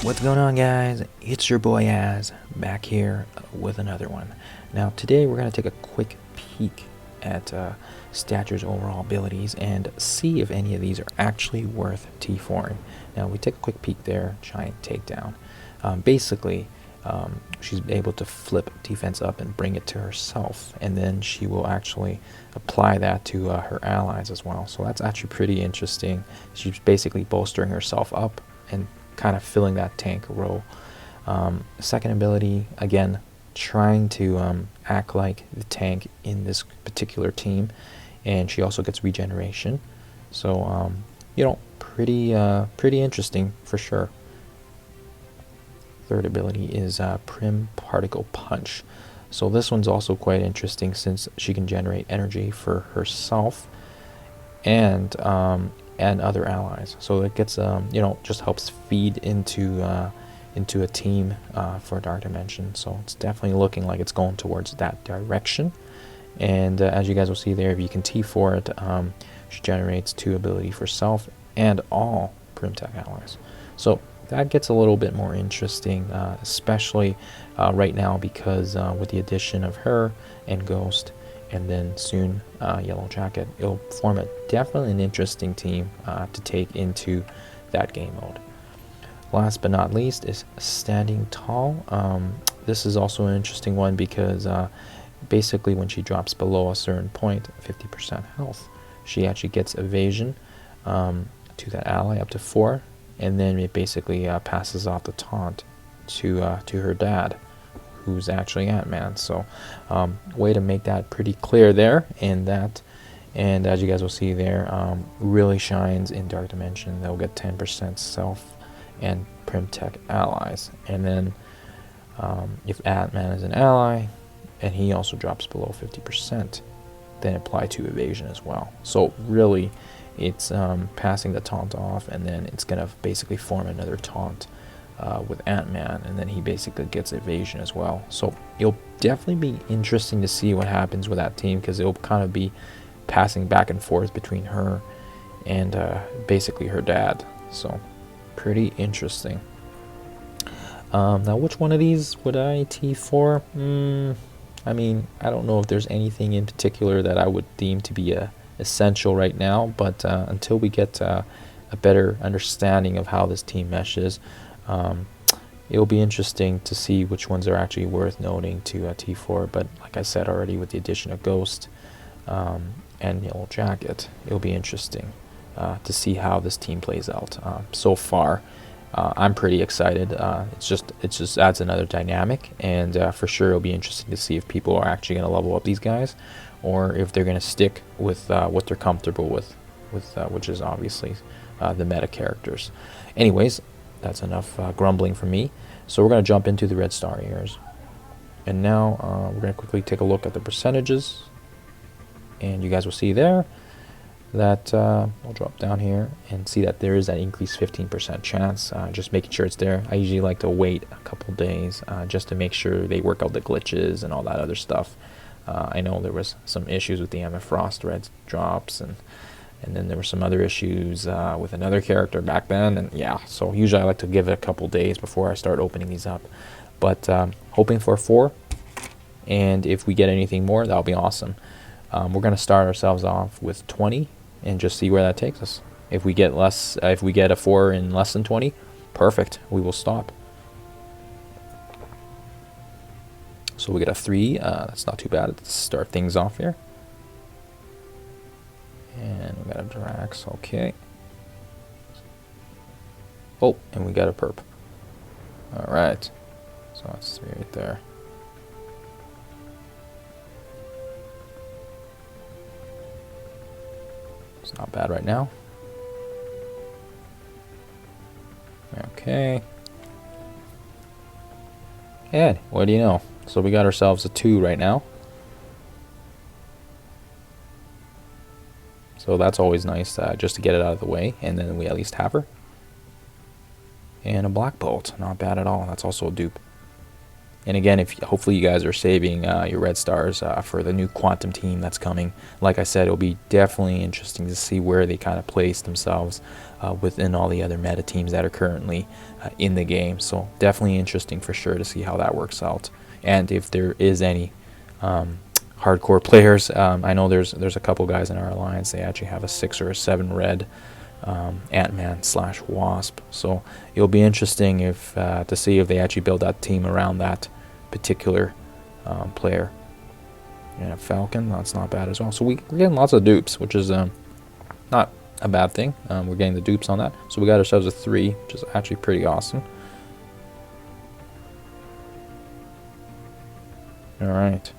What's going on, guys? It's your boy Az back here with another one. Now today we're going to take a quick peek at Stature's overall abilities and see if any of these are actually worth T4ing. Now we take a quick peek there, giant takedown. Basically, she's able to flip defense up and bring it to herself, and then she will actually apply that to her allies as well. So that's actually pretty interesting. She's basically bolstering herself up and kind of filling that tank role. Second ability, again, trying to act like the tank in this particular team, and she also gets regeneration. So pretty interesting for sure. Third ability is Prim Particle Punch. So this one's also quite interesting since she can generate energy for herself and other allies. So it gets just helps feed into a team for Dark Dimension. So it's definitely looking like it's going towards that direction. And as you guys will see there, if you can T4 it, she generates 2 ability for self and all Primtech allies. So that gets a little bit more interesting, especially right now, because with the addition of her and Ghost, and then soon Yellow Jacket, it'll form definitely an interesting team to take into that game mode. Last but not least is Standing Tall. This is also an interesting one because basically when she drops below a certain point, 50% health, she actually gets evasion to that ally up to 4, and then it basically passes off the taunt to her dad, who's actually Ant-Man. So way to make that pretty clear there. And as you guys will see there, really shines in Dark Dimension. They'll get 10% self and Primtech allies. And then if Ant-Man is an ally and he also drops below 50%, then apply to evasion as well. So really it's passing the taunt off, and then it's gonna basically form another taunt with Ant-Man, and then he basically gets evasion as well. So it'll definitely be interesting to see what happens with that team, because it'll kind of be passing back and forth between her and basically her dad. So pretty interesting. Now which one of these would I T4? I mean, I don't know if there's anything in particular that I would deem to be essential right now, but until we get a better understanding of how this team meshes, it'll be interesting to see which ones are actually worth noting to T4. But like I said already, with the addition of Ghost and Yellow Jacket, it'll be interesting to see how this team plays out. So far, I'm pretty excited. It just adds another dynamic, and for sure it'll be interesting to see if people are actually going to level up these guys, or if they're going to stick with what they're comfortable with which is obviously the meta characters. Anyways, that's enough grumbling from me. So we're going to jump into the red star ears. And now we're going to quickly take a look at the percentages. And you guys will see there that we'll drop down here and see that there is that increased 15% chance. Just making sure it's there. I usually like to wait a couple days just to make sure they work out the glitches and all that other stuff. I know there was some issues with the Emma Frost red drops, and then there were some other issues with another character back then, and yeah, so usually I like to give it a couple days before I start opening these up. But hoping for 4, and if we get anything more, that'll be awesome. We're going to start ourselves off with 20 and just see where that takes us. If we get a 4 in less than 20, perfect, we will stop. So we get a 3, that's not too bad. Let's start things off here. And we got a Drax, okay. Oh, and we got a perp. Alright, so that's 3 right there. It's not bad right now. Okay. And what do you know? So we got ourselves a 2 right now. So that's always nice, just to get it out of the way, and then we at least have her. And a Black Bolt, not bad at all. That's also a dupe. And again, if hopefully you guys are saving your red stars for the new quantum team that's coming. Like I said, it'll be definitely interesting to see where they kind of place themselves within all the other meta teams that are currently in the game. So definitely interesting for sure to see how that works out, and if there is any hardcore players. I know there's a couple guys in our alliance. They actually have a 6 or a 7 red Ant-Man / Wasp. So it'll be interesting if to see if they actually build that team around that particular player. And a Falcon, that's not bad as well. So we're getting lots of dupes, which is not a bad thing. We're getting the dupes on that. So we got ourselves a 3, which is actually pretty awesome. Alright.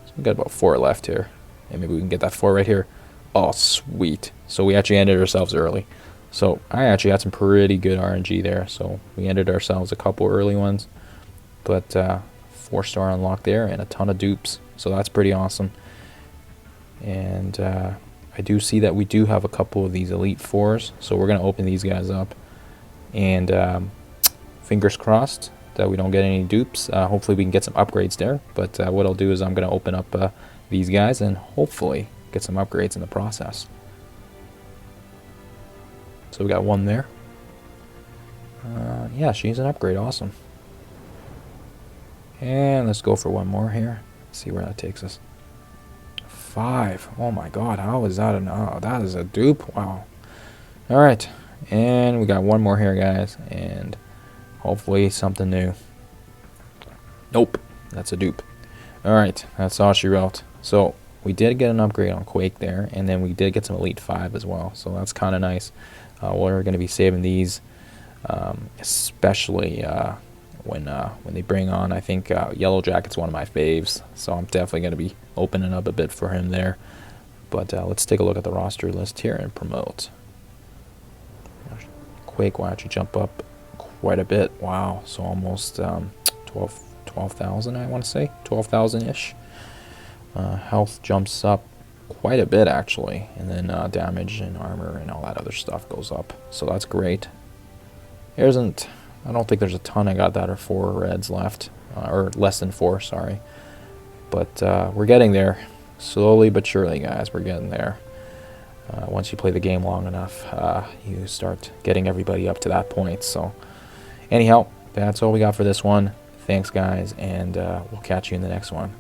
So we got about 4 left here. And maybe we can get that 4 right here. Oh, sweet. So we actually ended ourselves early. So I actually had some pretty good RNG there. So we ended ourselves a couple early ones. But 4-star unlock there and a ton of dupes. So that's pretty awesome. And I do see that we do have a couple of these Elite 4s. So we're going to open these guys up. And fingers crossed that we don't get any dupes. Hopefully we can get some upgrades there. But what I'll do is I'm going to open up these guys and hopefully get some upgrades in the process. So we got 1 there. Yeah, she's an upgrade. Awesome. And let's go for 1 more here. See where that takes us. 5. Oh my god, how is that oh, that is a dupe. Wow. Alright. And we got 1 more here, guys. And hopefully something new. Nope. That's a dupe. Alright. That's all she wrote. So we did get an upgrade on Quake there, and then we did get some Elite 5 as well, so that's kind of nice. We're going to be saving these, especially when they bring on, I think, Yellow Jacket's one of my faves, so I'm definitely going to be opening up a bit for him there. But let's take a look at the roster list here and promote. Quake will actually jump up quite a bit. Wow, so almost 12,000, I want to say, 12,000-ish. Health jumps up quite a bit actually, and then damage and armor and all that other stuff goes up, so that's great. I don't think there's a ton I got that are 4 reds left, or less than 4, sorry, but we're getting there slowly but surely, guys. We're getting there. Once you play the game long enough, you start getting everybody up to that point. So anyhow, that's all we got for this one. Thanks, guys, and we'll catch you in the next one.